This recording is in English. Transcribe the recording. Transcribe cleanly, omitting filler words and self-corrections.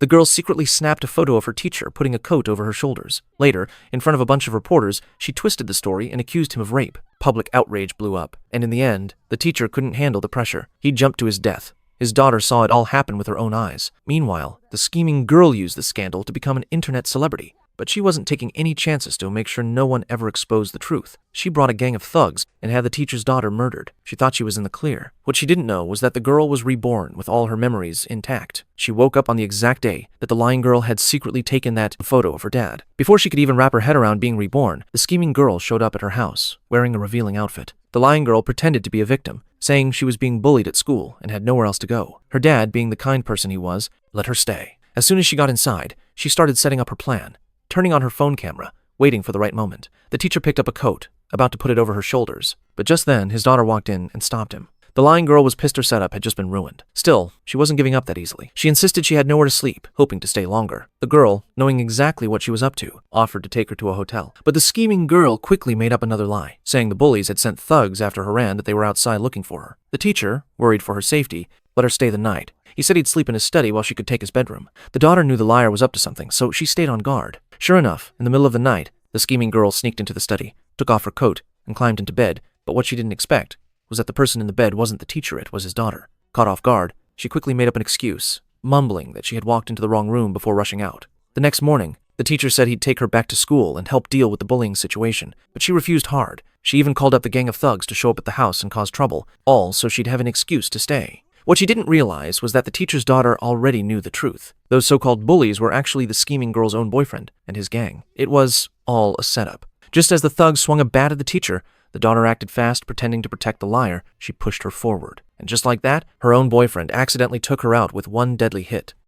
The girl secretly snapped a photo of her teacher putting a coat over her shoulders. Later, in front of a bunch of reporters, she twisted the story and accused him of rape. Public outrage blew up, and in the end, the teacher couldn't handle the pressure. He jumped to his death. His daughter saw it all happen with her own eyes. Meanwhile, the scheming girl used the scandal to become an internet celebrity. But she wasn't taking any chances to make sure no one ever exposed the truth. She brought a gang of thugs and had the teacher's daughter murdered. She thought she was in the clear. What she didn't know was that the girl was reborn with all her memories intact. She woke up on the exact day that the lying girl had secretly taken that photo of her dad. Before she could even wrap her head around being reborn, the scheming girl showed up at her house, wearing a revealing outfit. The lying girl pretended to be a victim, saying she was being bullied at school and had nowhere else to go. Her dad, being the kind person he was, let her stay. As soon as she got inside, she started setting up her plan, turning on her phone camera, waiting for the right moment. The teacher picked up a coat, about to put it over her shoulders, but just then his daughter walked in and stopped him. The lying girl was pissed her setup had just been ruined. Still, she wasn't giving up that easily. She insisted she had nowhere to sleep, hoping to stay longer. The girl, knowing exactly what she was up to, offered to take her to a hotel. But the scheming girl quickly made up another lie, saying the bullies had sent thugs after her and that they were outside looking for her. The teacher, worried for her safety, let her stay the night. He said he'd sleep in his study while she could take his bedroom. The daughter knew the liar was up to something, so she stayed on guard. Sure enough, in the middle of the night, the scheming girl sneaked into the study, took off her coat, and climbed into bed, but what she didn't expect was that the person in the bed wasn't the teacher, it was his daughter. Caught off guard, she quickly made up an excuse, mumbling that she had walked into the wrong room before rushing out. The next morning, the teacher said he'd take her back to school and help deal with the bullying situation, but she refused hard. She even called up the gang of thugs to show up at the house and cause trouble, all so she'd have an excuse to stay. What she didn't realize was that the teacher's daughter already knew the truth. Those so-called bullies were actually the scheming girl's own boyfriend and his gang. It was all a setup. Just as the thugs swung a bat at the teacher, the daughter acted fast, pretending to protect the liar. She pushed her forward. And just like that, her own boyfriend accidentally took her out with one deadly hit.